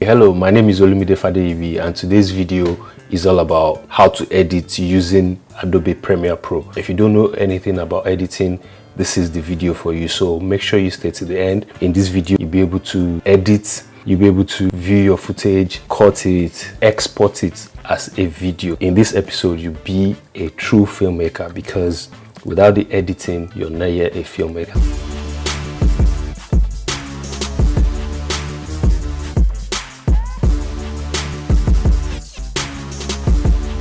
Hello, my name is Olumide Fadeyibi, and today's video is all about how to edit using Adobe Premiere Pro. If you don't know anything about editing, this is the video for you, so make sure you stay to the end. In this video, you'll be able to edit, you'll be able to view your footage, cut it, export it as a video. In this episode, you'll be a true filmmaker, because without the editing, you're not yet a filmmaker.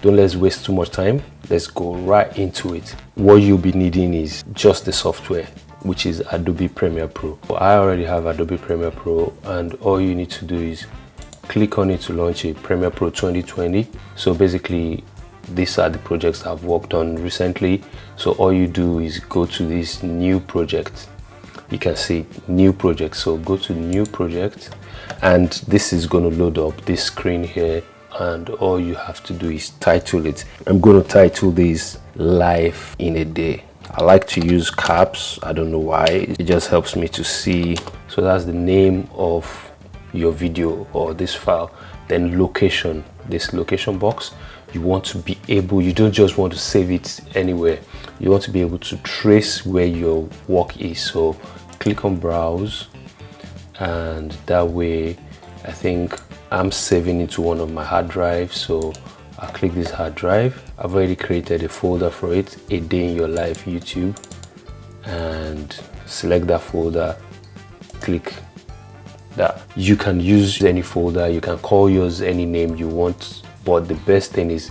Don't let's waste too much time. Let's go right into it. What you'll be needing is just the software, which is Adobe Premiere Pro. I already have Adobe Premiere Pro, and all you need to do is click on it to launch a Premiere Pro 2020. So basically, these are the projects I've worked on recently. So all you do is go to this new project. You can see new project. So go to new project, and this is going to load up this screen here. And all you have to do is title it. I'm going to title this Life in a Day. I like to use caps. I don't know why. It just helps me to see. So that's the name of your video or this file. Then location, this location box. You want to be able, you don't just want to save it anywhere. You want to be able to trace where your work is. So click on browse, and that way I think I'm saving it to one of my hard drives. So I'll click this hard drive. I've already created a folder for it, A Day in Your Life YouTube, and select that folder, click that. You can use any folder, you can call yours any name you want, but the best thing is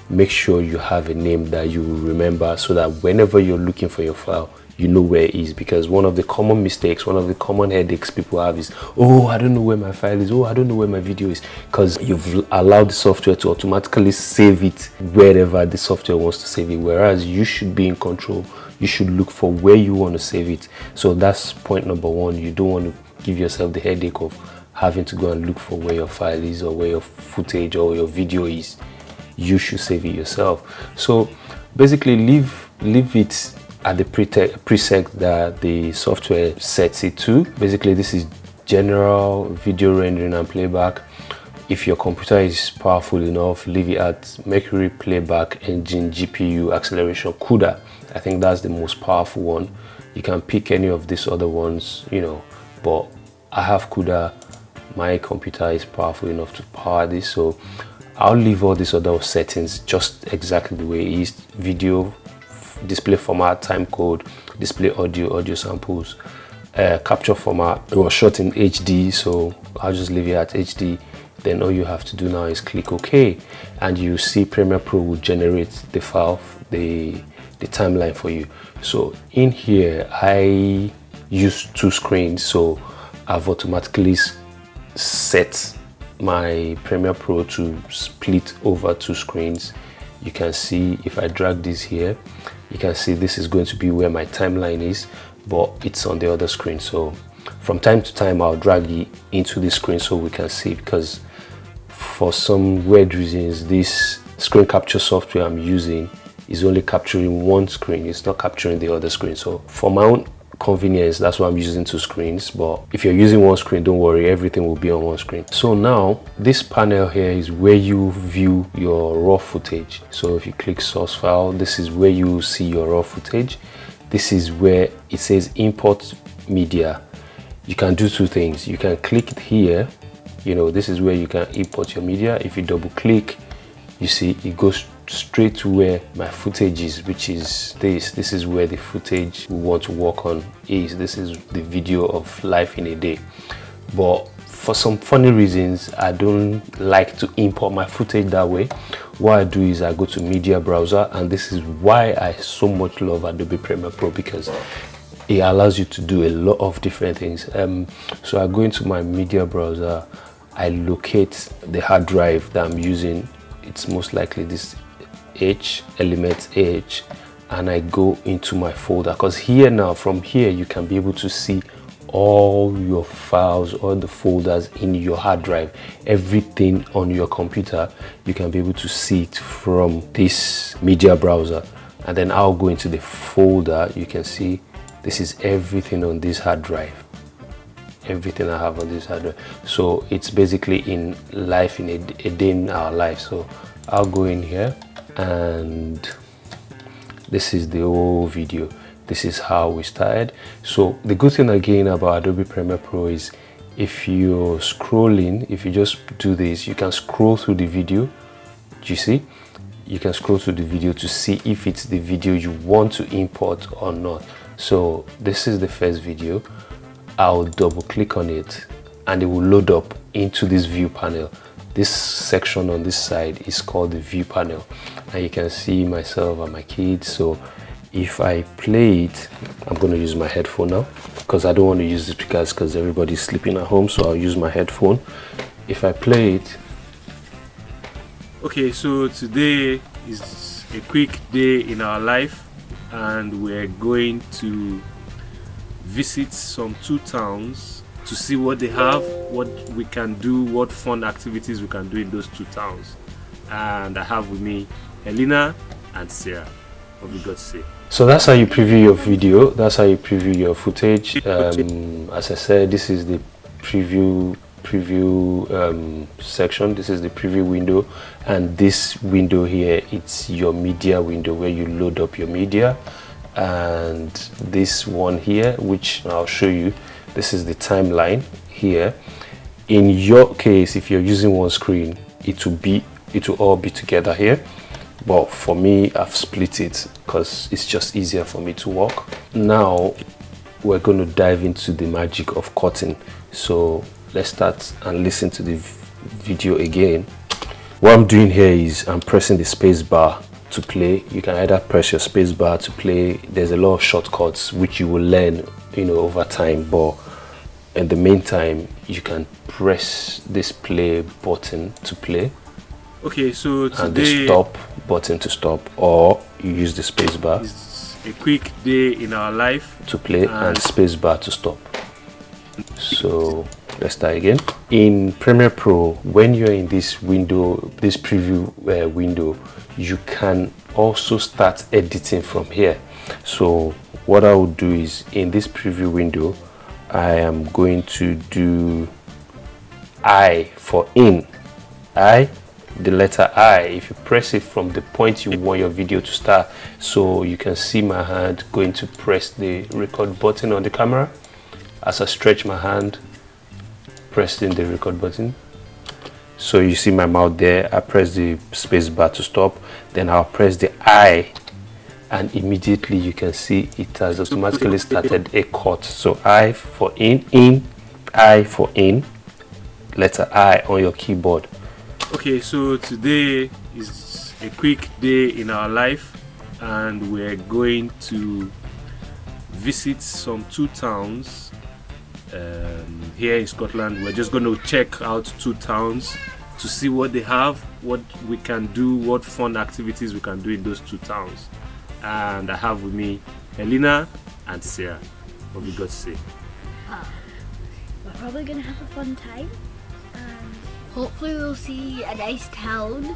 make sure you have a name that you will remember, so that whenever you're looking for your file, you know where it is. Because one of the common mistakes, one of the common headaches people have is, oh, I don't know where my file is, oh, I don't know where my video is, because you've allowed the software to automatically save it wherever the software wants to save it, whereas you should be in control. You should look for where you want to save it. So that's point number one. You don't want to give yourself the headache of having to go and look for where your file is or where your footage or your video is. You should save it yourself. So basically leave it at the preset that the software sets it to. Basically, this is general video rendering and playback. If your computer is powerful enough, leave it at Mercury Playback Engine GPU Acceleration CUDA. I think that's the most powerful one. You can pick any of these other ones, but I have CUDA. My computer is powerful enough to power this, so I'll leave all these other settings just exactly the way it is. Video, display format, time code, display audio samples, capture format. It was shot in HD, so I'll just leave it at HD. Then all you have to do now is click OK, and you see Premiere Pro will generate the file, the timeline for you. So in here I use two screens, so I've automatically set my Premiere Pro to split over two screens. You can see if I drag this here, you can see this is going to be where my timeline is, but it's on the other screen. So from time to time I'll drag it into this screen so we can see, because for some weird reasons this screen capture software I'm using is only capturing one screen, it's not capturing the other screen. So for my own convenience, that's why I'm using two screens, but if you're using one screen, don't worry, everything will be on one screen. So now this panel here is where you view your raw footage. So if you click source file, this is where you see your raw footage. This is where it says import media. You can do two things. You can click it here, this is where you can import your media. If you double click, you see it goes straight to where my footage is, which is this is where the footage we want to work on is. This is the video of Life in a Day. But for some funny reasons, I don't like to import my footage that way. What I do is I go to media browser, and this is why I so much love Adobe Premiere Pro, because it allows you to do a lot of different things. So I go into my media browser, I locate the hard drive that I'm using. It's most likely this element H, and I go into my folder, because here now, from here you can be able to see all your files, all the folders in your hard drive, everything on your computer. You can be able to see it from this media browser, and then I'll go into the folder. You can see this is everything on this hard drive. everything I have on this hardware. So it's basically in life, in a day in our life. So I'll go in here, and this is the whole video. This is how we started. So the good thing again about Adobe Premiere Pro is if you're scrolling, if you just do this, you can scroll through the video. Do you see? You can scroll through the video to see if it's the video you want to import or not. So this is the first video. I'll double click on it and it will load up into this view panel. This section on this side is called the view panel, and you can see myself and my kids. So if I play it, I'm going to use my headphone now because I don't want to use the speakers because everybody's sleeping at home, so I'll use my headphone. If I play it. Okay, so today is a quick day in our life, and we're going to visit some 2 towns to see what they have, what we can do, what fun activities we can do in those 2 towns. And I have with me Helena and Sarah. What we got to say? So that's how you preview your video, that's how you preview your footage. As I said, this is the preview section. This is the preview window, and this window here, it's your media window where you load up your media. And this one here, which I'll show you, this is the timeline here. In your case, if you're using one screen, it will all be together here, but for me, I've split it because it's just easier for me to work. Now we're going to dive into the magic of cutting. So let's start and listen to the video again. What I'm doing here is I'm pressing the space bar to play. You can either press your space bar to play. There's a lot of shortcuts which you will learn, over time, but in the meantime, you can press this play button to play. Okay, so today, and the stop button to stop, or you use the space bar. It's a quick day in our life to play, and space bar to stop. So let's start again. In Premiere Pro, when you're in this window, this preview window, you can also start editing from here. So what I will do is, in this preview window, I am going to do I for in. The letter I, if you press it from the point you want your video to start, so you can see my hand going to press the record button on the camera. As I stretch my hand, pressing the record button, so you see my mouth there. I press the space bar to stop, then I'll press the I, and immediately you can see it has automatically started a cut. So I for in, I for in, letter I on your keyboard. Okay, so today is a quick day in our life, and we're going to visit some 2 towns here in Scotland. We're just going to check out 2 towns to see what they have, what we can do, what fun activities we can do in those 2 towns. And I have with me Helena and Sarah. What we got to say? We're probably going to have a fun time. Hopefully we'll see a nice town,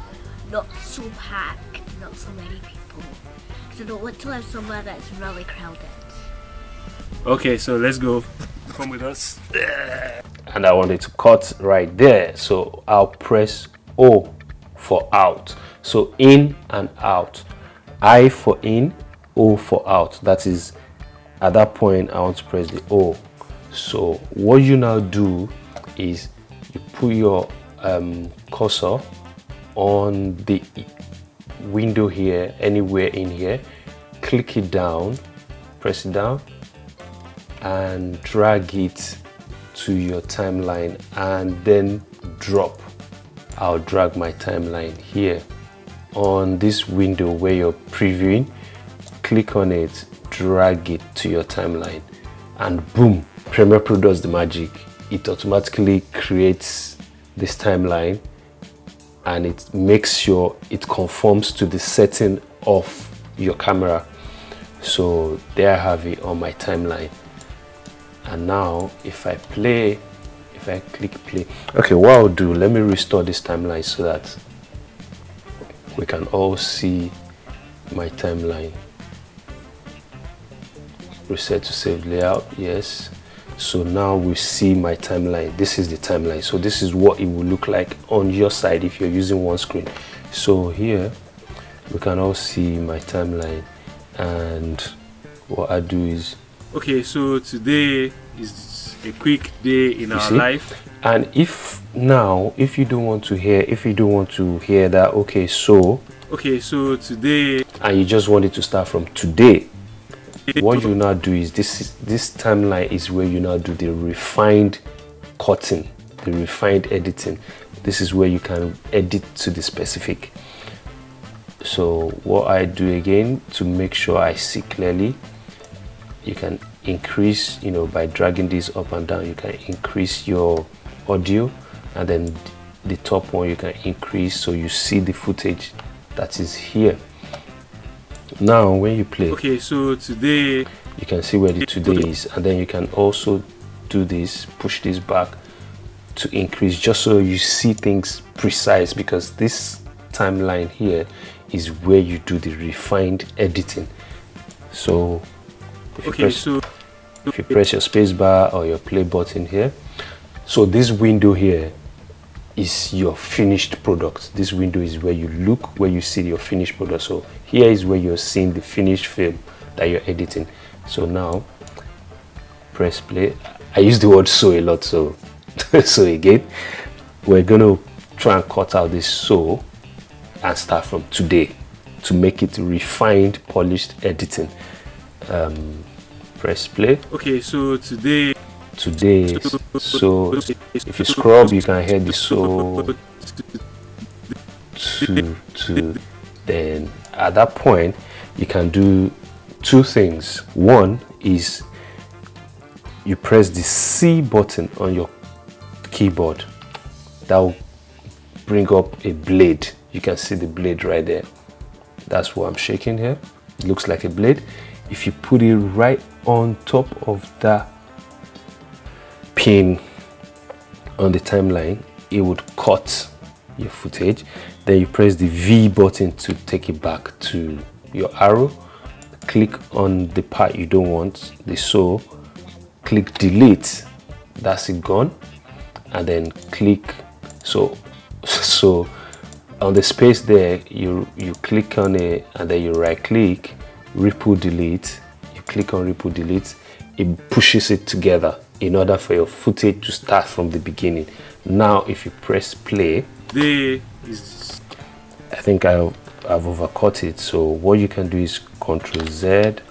not so packed, not so many people. Because I don't want to live somewhere that's really crowded. Okay, so let's go. Come with us. And I want it to cut right there. So I'll press O for out. So in and out. I for in, O for out. That is, at that point, I want to press the O. So what you now do is you put your cursor on the window here, anywhere in here, click it down, press it down, and drag it to your timeline, and then drop. I'll drag my timeline here on this window where you're previewing. Click on it, drag it to your timeline, and boom, Premiere Pro does the magic. It automatically creates this timeline, and it makes sure it conforms to the setting of your camera. So there I have it on my timeline. And now if I click play, okay, what I'll do, let me restore this timeline so that we can all see my timeline. Reset to save layout, yes. So now we see my timeline. This is the timeline. So this is what it will look like on your side if you're using one screen. So here we can all see my timeline, and what I do is, okay, so today is a quick day in our life. And if you don't want to hear that, okay, so today, and you just want it to start from today, what you now do is this timeline is where you now do the refined cutting, the refined editing. This is where you can edit to the specific. So what I do again, to make sure I see clearly, you can increase, by dragging this up and down, you can increase your audio, and then the top one you can increase so you see the footage that is here. Now when you play, okay, so today you can see where the today is, and then you can also do this, push this back to increase, just so you see things precise, because this timeline here is where you do the refined editing. So if you press your space bar or your play button here, so this window here is your finished product. This window is where you look, where you see your finished product. So here is where you're seeing the finished film that you're editing. So now press play. I use the word so a lot, so so again we're gonna try and cut out this so and start from today to make it refined, polished editing. Press play. Okay, so today, so if you scrub, you can hear the so to then at that point you can do two things. One is you press the C button on your keyboard. That will bring up a blade. You can see the blade right there. That's what I'm shaking here. It looks like a blade. If you put it right on top of that pin on the timeline, it would cut your footage. Then you press the V button to take it back to your arrow. Click on the part you don't want, the so, click delete, that's it gone, and then click so on the space there, you click on it, and then you right click, ripple delete. You click on ripple delete, it pushes it together in order for your footage to start from the beginning. Now if you press play, I think I've overcut it, so what you can do is Ctrl Z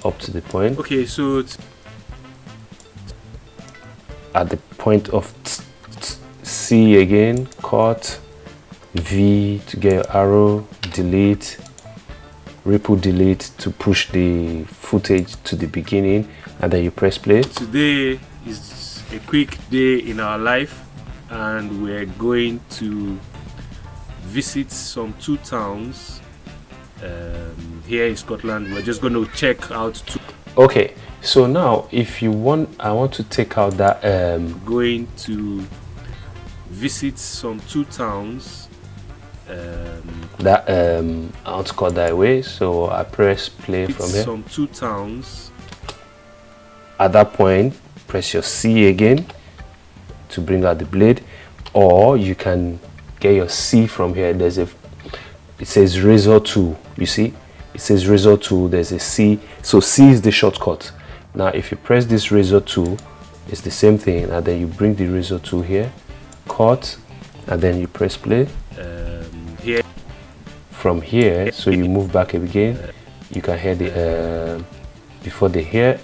up to the point. Okay, so at the point of C again, cut, V to get your arrow, delete, ripple delete to push the footage to the beginning, and then you press play. Today is a quick day in our life, and we're going to visit some two towns here in Scotland. We're just going to check out two. Okay, so now if you want, I want to take out that going to visit some two towns that I want to cut that away, so I press play from here. Some two towns. At that point, press your C again to bring out the blade, or you can get your C from here. It says razor tool, you see, it says razor tool, there's a C, so C is the shortcut. Now if you press this razor tool, it's the same thing, and then you bring the razor tool here, cut, and then you press play. Here from here, so you move back again, you can hear the before the here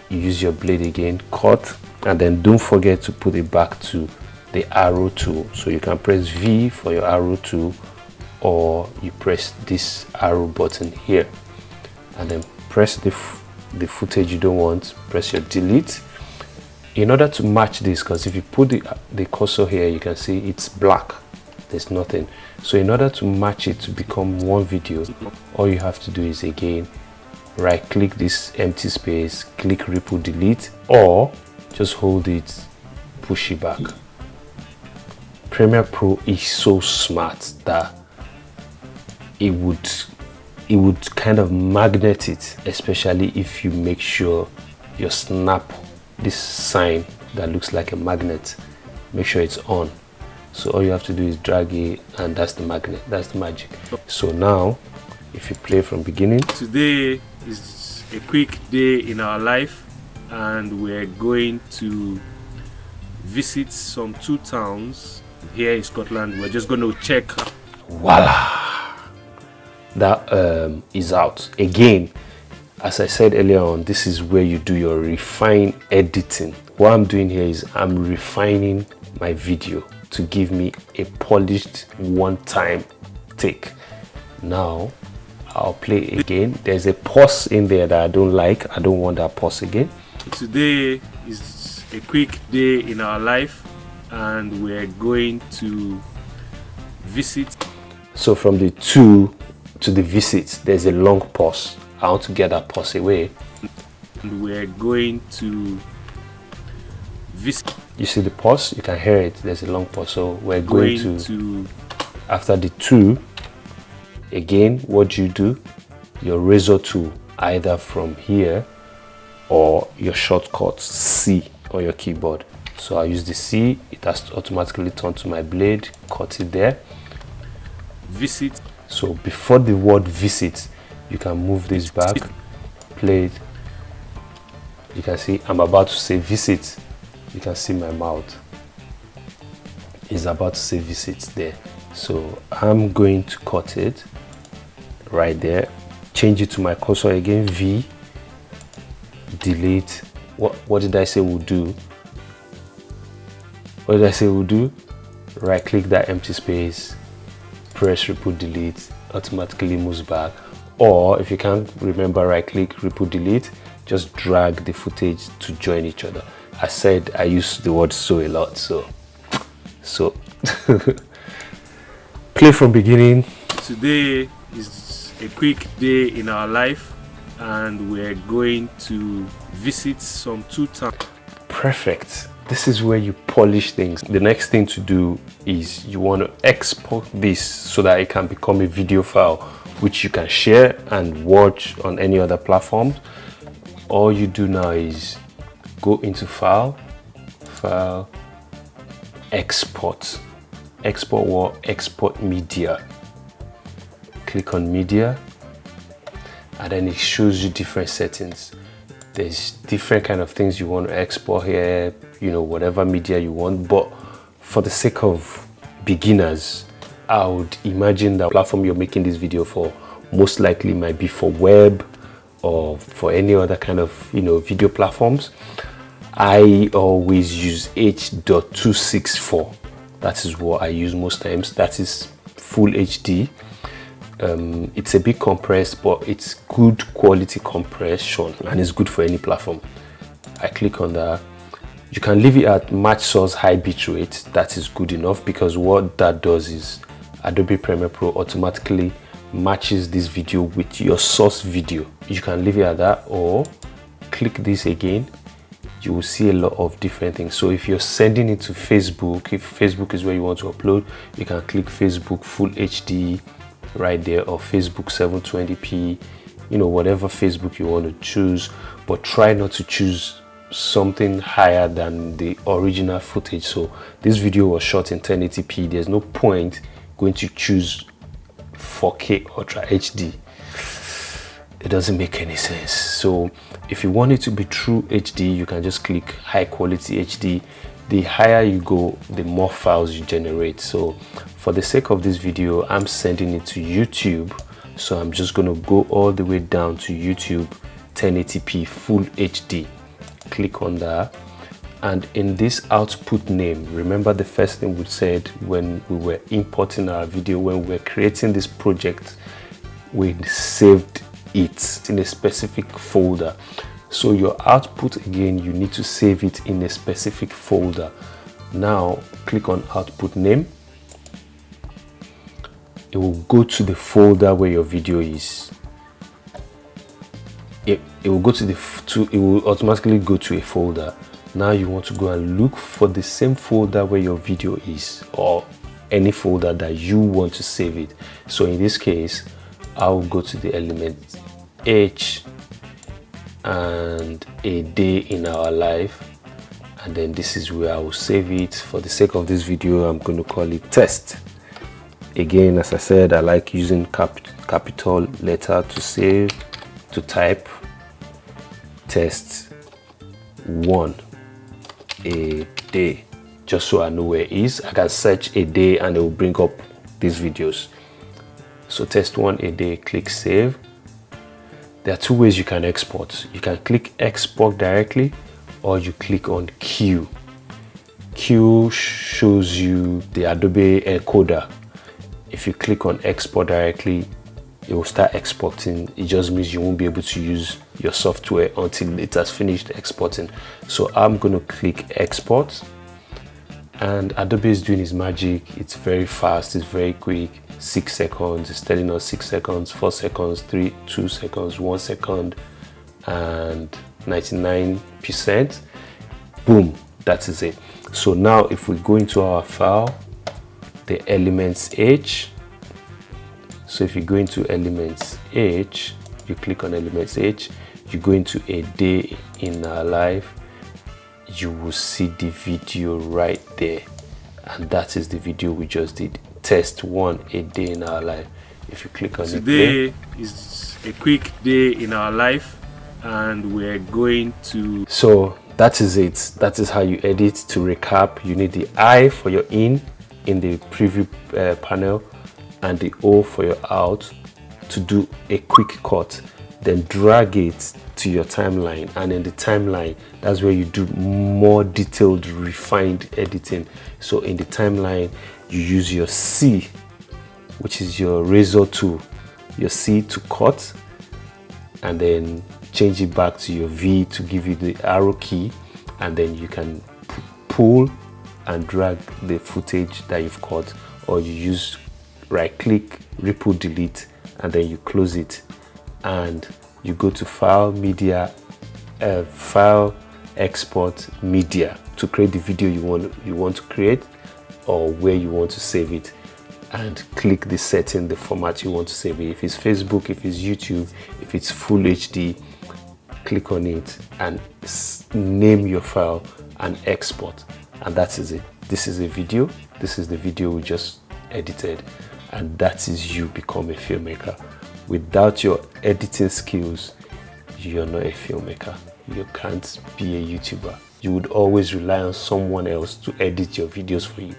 you use your blade again, cut, and then don't forget to put it back to the arrow tool. So you can press V for your arrow tool, or you press this arrow button here, and then press the footage you don't want, press your delete in order to match this, because if you put the cursor here, you can see it's black, there's nothing. So in order to match it to become one video, all you have to do is again right click this empty space, click ripple delete, or just hold it, push it back. Premiere Pro is so smart that it would it would kind of magnet it, especially if you make sure you snap this sign that looks like a magnet, make sure it's on. So all you have to do is drag it, and that's the magnet, that's the magic. So now if you play from beginning, today is a quick day in our life, and we're going to visit some 2 towns here in Scotland. We're just going to check. Voila, that is out. Again, as I said earlier on, this is where you do your refine editing. What I'm doing here is I'm refining my video to give me a polished one-time take. Now I'll play again. There's a pause in there that I don't like. I don't want that pause again. Today is a quick day in our life, and we're going to visit. So from the 2 to the visit, there's a long pause. I want to get that pause away. And we're going to visit. You see the pause? You can hear it. There's a long pause. So we're going to after the 2, again, what you do, your razor tool, either from here or your shortcut C on your keyboard. So I use the C, it has automatically turned to my blade, cut it there. Visit. So before the word visit, you can move this back, play it. You can see I'm about to say visit. You can see my mouth is about to say visit there. So I'm going to cut it right there, change it to my cursor again, V, delete. What did I say we'll do? What did I say we'll do? Right click that empty space, press ripple delete, automatically moves back. Or if you can't remember, right click, ripple delete, just drag the footage to join each other. I said I use the word so a lot, so play from beginning. Today is a quick day in our life, and we're going to visit some 2 towns. Perfect. This is where you polish things. The next thing to do is you want to export this so that it can become a video file which you can share and watch on any other platform. All you do now is go into file, export what? Export media. Click on media, and then it shows you different settings. There's different kind of things you want to export here, you know, whatever media you want. But for the sake of beginners, I would imagine the platform you're making this video for most likely might be for web or for any other kind of, you know, video platforms. I always use H.264. That is what I use most times. That is full HD. It's a bit compressed, but it's good quality compression and it's good for any platform. I click on that. You can leave it at match source high bitrate. That is good enough, because what that does is Adobe Premiere Pro automatically matches this video with your source video. You can leave it at that, or click this again. You will see a lot of different things. So if you're sending it to Facebook, if Facebook is where you want to upload, you can click Facebook Full HD right there, or Facebook 720p, you know, whatever Facebook you want to choose, but try not to choose something higher than the original footage. So this video was shot in 1080p. There's no point going to choose 4K Ultra HD. It doesn't make any sense. So if you want it to be true HD, you can just click high quality HD. The higher you go, the more files you generate. So for the sake of this video, I'm sending it to YouTube. So I'm just going to go all the way down to YouTube 1080p full HD. Click on that. And in this output name, remember the first thing we said when we were importing our video, when we were creating this project, we saved it in a specific folder. So your output, again, you need to save it in a specific folder. Now click on output name. It will go to the folder where your video is. It will go to it will automatically go to a folder. Now you want to go and look for the same folder where your video is, or any folder that you want to save it. So in this case, I'll go to the element H and a day in our life, and then this is where I will save it. For the sake of this video, I'm going to call it test. Again, as I said, I like using capital letter to save, to type test 1 a day, just so I know where it is. I can search a day and it will bring up these videos. So test 1 a day, click save. There are two ways you can export. You can click export directly, or you click on Q. Q shows you the Adobe encoder. If you click on export directly, it will start exporting. It just means you won't be able to use your software until it has finished exporting. So I'm going to click export, and Adobe is doing its magic. It's very fast, it's very quick. 6 seconds, it's telling us 6 seconds, 4 seconds, 2 seconds, 1 second, and 99%. Boom, that is it. So now if we go into our file, the elements H, so if you go into elements H, you click on elements H, you go into a day in our life, you will see the video right there, and that is the video we just did. Test 1 a day in our life. If you click on it, today is a quick day in our life, and we're going to. So that is it. That is how you edit. To recap, you need the I for your in the preview panel, and the O for your out to do a quick cut. Then drag it to your timeline, and in the timeline, that's where you do more detailed, refined editing. So in the timeline, you use your C, which is your razor tool, your C to cut, and then change it back to your V to give you the arrow key, and then you can pull and drag the footage that you've cut, or you use right click, ripple delete, and then you close it, and you go to file, media, file, export, media to create the video you want to create, or where you want to save it, and click the setting, the format you want to save it. If it's Facebook, if it's YouTube, if it's full HD, click on it and name your file and export, and that is it. This is a video. This is the video we just edited, and that is you become a filmmaker. Without your editing skills, you're not a filmmaker. You can't be a YouTuber. You would always rely on someone else to edit your videos for you,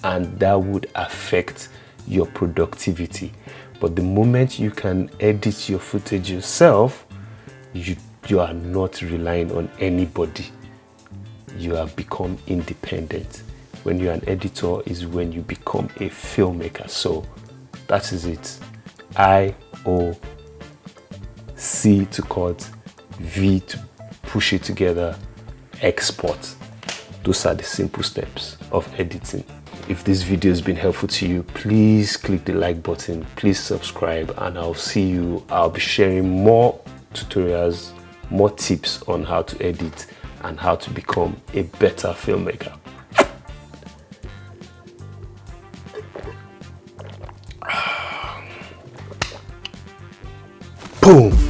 and that would affect your productivity. But the moment you can edit your footage yourself, you are not relying on anybody. You have become independent. When you're an editor is when you become a filmmaker. So that is it. I, O, C to cut, V to push it together, export. Those are the simple steps of editing. If this video has been helpful to you, please click the like button, please subscribe, and I'll be sharing more tutorials, more tips on how to edit and how to become a better filmmaker. Boom.